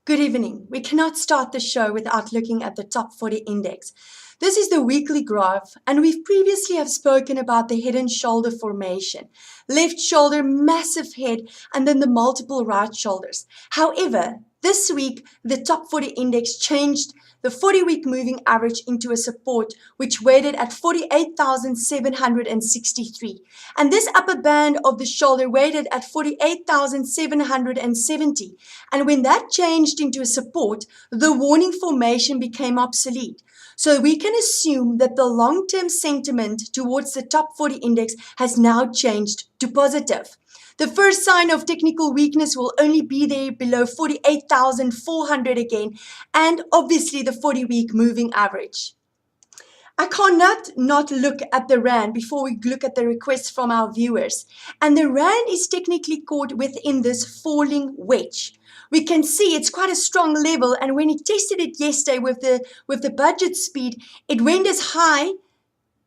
Good evening. We cannot start the show without looking at the top 40 index. This is the weekly graph, and we've previously have spoken about the head and shoulder formation. Left shoulder, massive head, and then the multiple right shoulders. However, this week, the top 40 index changed the 40-week moving average into a support, which weighted at 48,763. And this upper band of the shoulder weighted at 48,770. And when that changed into a support, the warning formation became obsolete. So we can assume that the long-term sentiment towards the top 40 index has now changed to positive. The first sign of technical weakness will only be there below 48,400 again, and obviously the 40-week moving average. I cannot not look at the Rand before we look at the requests from our viewers. And the Rand is technically caught within this falling wedge. We can see it's quite a strong level, and when it tested it yesterday with the budget speed, it went as high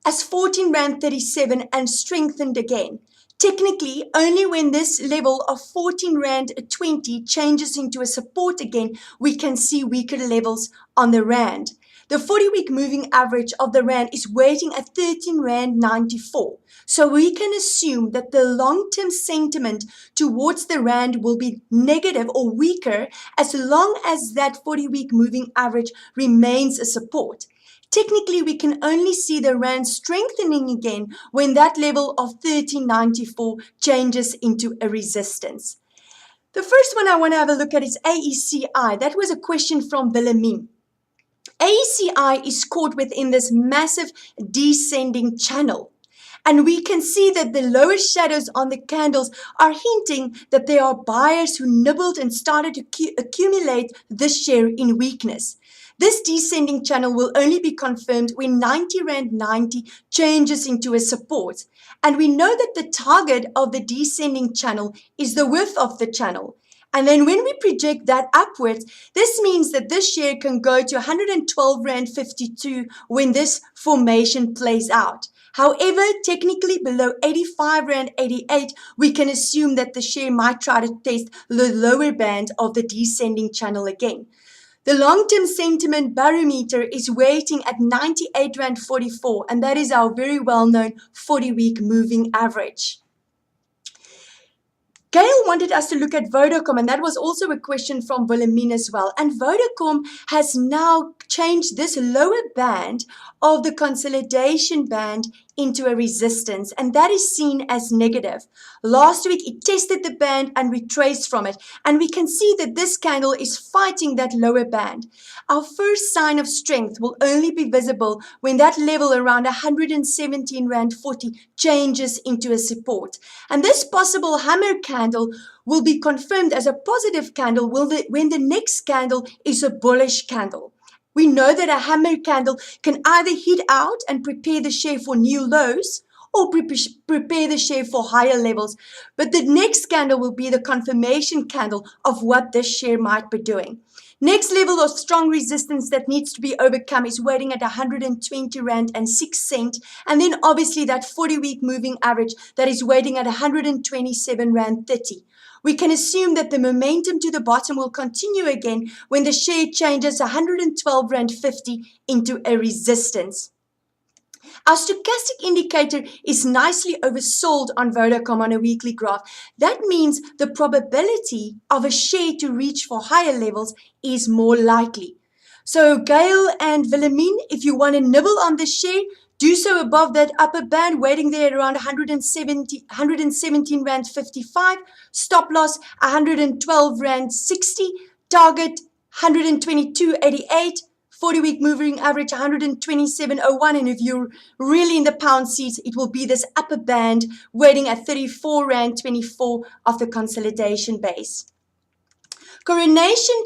as 14 Rand 37 and strengthened again. Technically, only when this level of 14 Rand 20 changes into a support again, we can see weaker levels on the Rand. The 40-week moving average of the Rand is waiting at 13 Rand 94. So we can assume that the long-term sentiment towards the Rand will be negative or weaker as long as that 40-week moving average remains a support. Technically, we can only see the Rand strengthening again when that level of 1394 changes into a resistance. The first one I want to have a look at is AECI. That was a question from Wilhelmine. AECI is caught within this massive descending channel. And we can see that the lower shadows on the candles are hinting that there are buyers who nibbled and started to accumulate this share in weakness. This descending channel will only be confirmed when 90 Rand 90 changes into a support. And we know that the target of the descending channel is the width of the channel. And then when we project that upwards, this means that this share can go to 112 Rand 52 when this formation plays out. However, technically below 85 Rand 88, we can assume that the share might try to test the lower band of the descending channel again. The long-term sentiment barometer is waiting at 98 Rand 44, and that is our very well-known 40-week moving average. Gail wanted us to look at Vodacom, and that was also a question from Wilhelmine as well. And Vodacom has now changed this lower band of the consolidation band into a resistance, and that is seen as negative. Last week, it tested the band and retraced from it, and we can see that this candle is fighting that lower band. Our first sign of strength will only be visible when that level around 117 Rand 40 changes into a support. And this possible hammer candle will be confirmed as a positive candle when the next candle is a bullish candle. We know that a hammer candle can either hit out and prepare the share for new lows or prepare the share for higher levels. But the next candle will be the confirmation candle of what this share might be doing. Next level of strong resistance that needs to be overcome is waiting at 120 Rand and 6 cents. And then obviously that 40-week moving average that is waiting at 127 Rand 30. We can assume that the momentum to the bottom will continue again when the share changes 112 Rand 50 into a resistance. Our stochastic indicator is nicely oversold on Vodacom on a weekly graph. That means the probability of a share to reach for higher levels is more likely. So Gail and Wilhelmine, if you want to nibble on the share, do so above that upper band, waiting there at around 117 Rand 55, stop loss 112 Rand 60, target 122.88, 40-week moving average 127.01, and if you're really in the pound seats, it will be this upper band waiting at 34 Rand 24 of the consolidation base. Coronation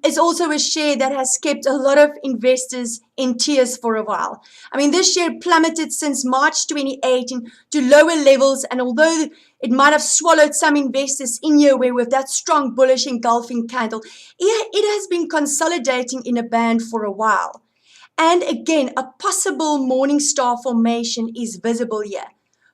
is also a share that has kept a lot of investors in tears for a while. I mean, this share plummeted since March 2018 to lower levels, and although it might have swallowed some investors in here where with that strong bullish engulfing candle, it has been consolidating in a band for a while. And again, a possible morning star formation is visible here.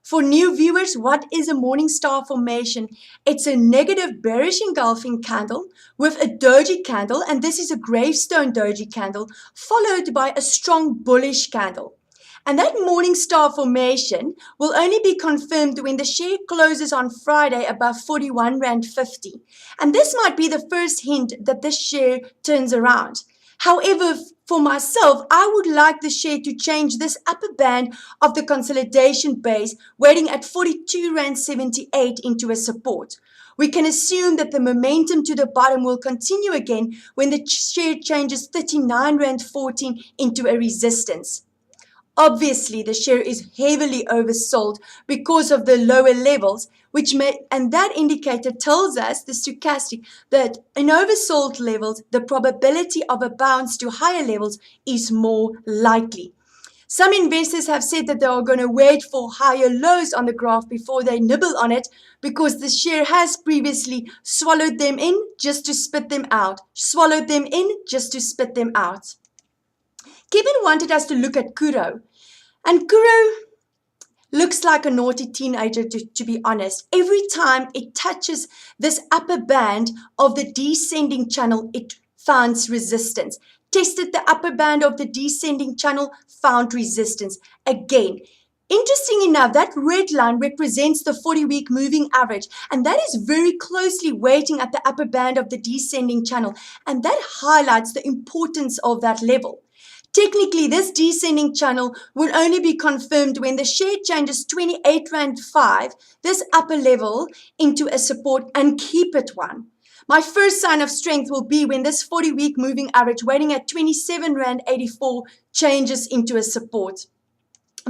For new viewers, what is a morning star formation? It's a negative bearish engulfing candle with a doji candle, and this is a gravestone doji candle, followed by a strong bullish candle. And that morning star formation will only be confirmed when the share closes on Friday above 41 Rand 50. And this might be the first hint that this share turns around. However, for myself, I would like the share to change this upper band of the consolidation base, waiting at 42 Rand 78 into a support. We can assume that the momentum to the bottom will continue again when the share changes 39 Rand 14 into a resistance. Obviously, the share is heavily oversold because of the lower levels, and that indicator tells us, the stochastic, that in oversold levels, the probability of a bounce to higher levels is more likely. Some investors have said that they are going to wait for higher lows on the graph before they nibble on it, because the share has previously swallowed them in just to spit them out, swallowed them in just to spit them out. Kevin wanted us to look at Kuro. And Kuro looks like a naughty teenager, to be honest. Every time it touches this upper band of the descending channel, it finds resistance. Tested the upper band of the descending channel, found resistance. Again, interesting enough, that red line represents the 40-week moving average, and that is very closely waiting at the upper band of the descending channel, and that highlights the importance of that level. Technically, this descending channel will only be confirmed when the share changes 28 Rand 5, this upper level, into a support, and keep it one. My first sign of strength will be when this 40-week moving average waiting at 27 Rand 84 changes into a support.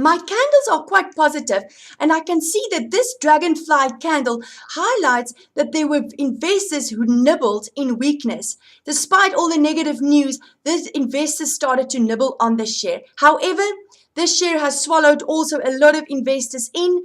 My candles are quite positive, and I can see that this dragonfly candle highlights that there were investors who nibbled in weakness. Despite all the negative news, these investors started to nibble on the share. However, this share has swallowed also a lot of investors in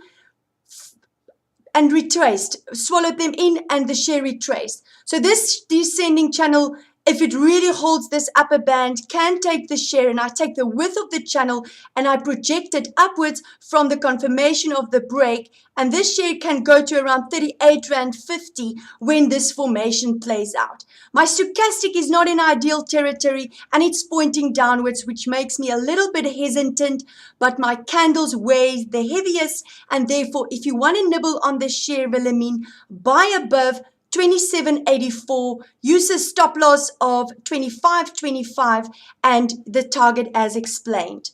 and retraced, swallowed them in, and the share retraced. So this descending channel, if it really holds this upper band, can take the share, and I take the width of the channel and I project it upwards from the confirmation of the break, and this share can go to around 38 Rand 50 when this formation plays out. My stochastic is not in ideal territory and it's pointing downwards, which makes me a little bit hesitant, but my candles weigh the heaviest, and therefore if you want to nibble on this share, Wilhelmine, buy above 27.84, use a stop loss of 25.25 and the target as explained.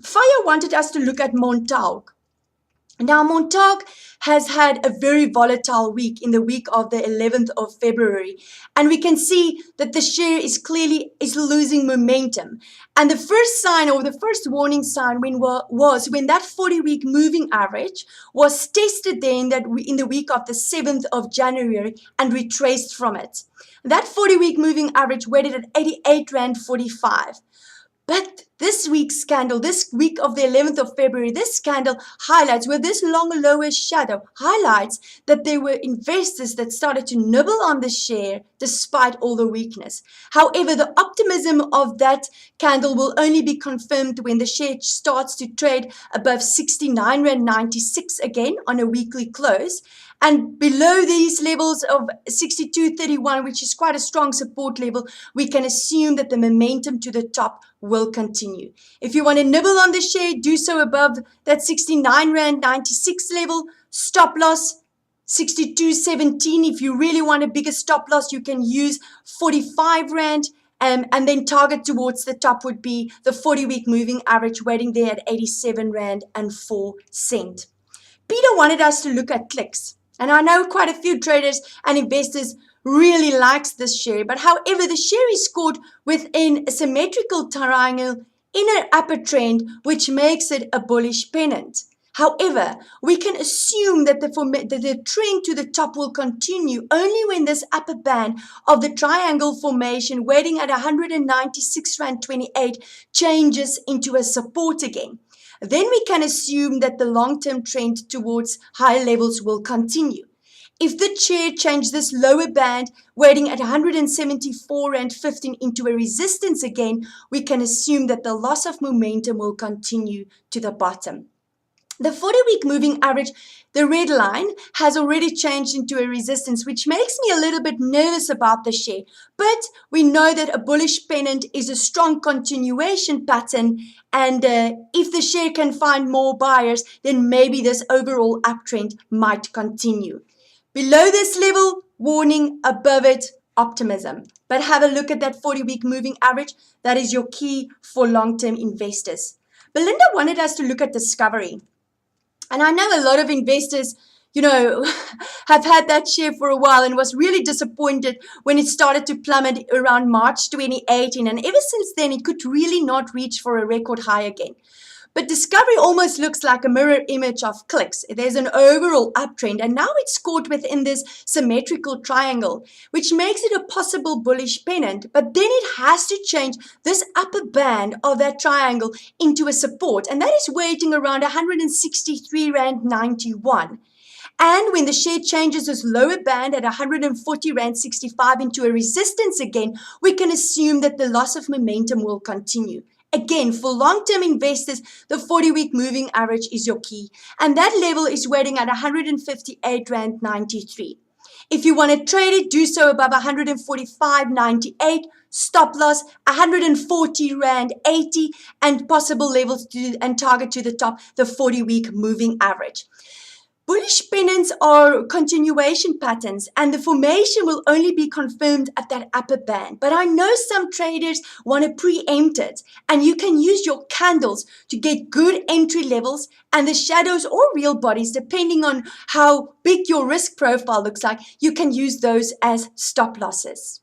Fire wanted us to look at Montauk. Now, Montauk has had a very volatile week in the week of the 11th of February. And we can see that the share is losing momentum. And the first sign, or the first warning sign, was when that 40-week moving average was tested there in the week of the 7th of January and retraced from it. That 40-week moving average weighted at 88 Rand 45. But this week's candle, this week of the 11th of February, this candle highlights, with this long lower shadow, highlights that there were investors that started to nibble on the share despite all the weakness. However, the optimism of that candle will only be confirmed when the share starts to trade above 69 Rand 96 again on a weekly close. And below these levels of 62.31, which is quite a strong support level, we can assume that the momentum to the top will continue. If you want to nibble on the share, do so above that 69 Rand 96 level. Stop loss 62.17. If you really want a bigger stop loss, you can use 45 Rand. And then target towards the top would be the 40-week moving average waiting there at 87 Rand and 4 cent. Peter wanted us to look at Klerk. And I know quite a few traders and investors really likes this share. But however, the share is caught within a symmetrical triangle in an upper trend, which makes it a bullish pennant. However, we can assume that the trend to the top will continue only when this upper band of the triangle formation waiting at 196 Rand 28 changes into a support again. Then we can assume that the long-term trend towards higher levels will continue. If the share changes this lower band, waiting at 174 Rand 15 into a resistance again, we can assume that the loss of momentum will continue to the bottom. The 40-week moving average, the red line, has already changed into a resistance, which makes me a little bit nervous about the share. But we know that a bullish pennant is a strong continuation pattern, and if the share can find more buyers, then maybe this overall uptrend might continue. Below this level, warning; above it, optimism. But have a look at that 40-week moving average. That is your key for long-term investors. Belinda wanted us to look at Discovery. And I know a lot of investors, have had that share for a while and was really disappointed when it started to plummet around March 2018. And ever since then, it could really not reach for a record high again. But Discovery almost looks like a mirror image of Klerk's. There's an overall uptrend, and now it's caught within this symmetrical triangle, which makes it a possible bullish pennant. But then it has to change this upper band of that triangle into a support, and that is waiting around 163 Rand 91. And when the share changes this lower band at 140 Rand 65 into a resistance again, we can assume that the loss of momentum will continue. Again, for long-term investors, the 40-week moving average is your key, and that level is waiting at 158 Rand 93. If you want to trade it, do so above 145.98, stop loss 140 Rand 80, and possible levels and target to the top, the 40-week moving average. Bullish pennants are continuation patterns, and the formation will only be confirmed at that upper band. But I know some traders want to preempt it, and you can use your candles to get good entry levels, and the shadows or real bodies, depending on how big your risk profile looks like, you can use those as stop losses.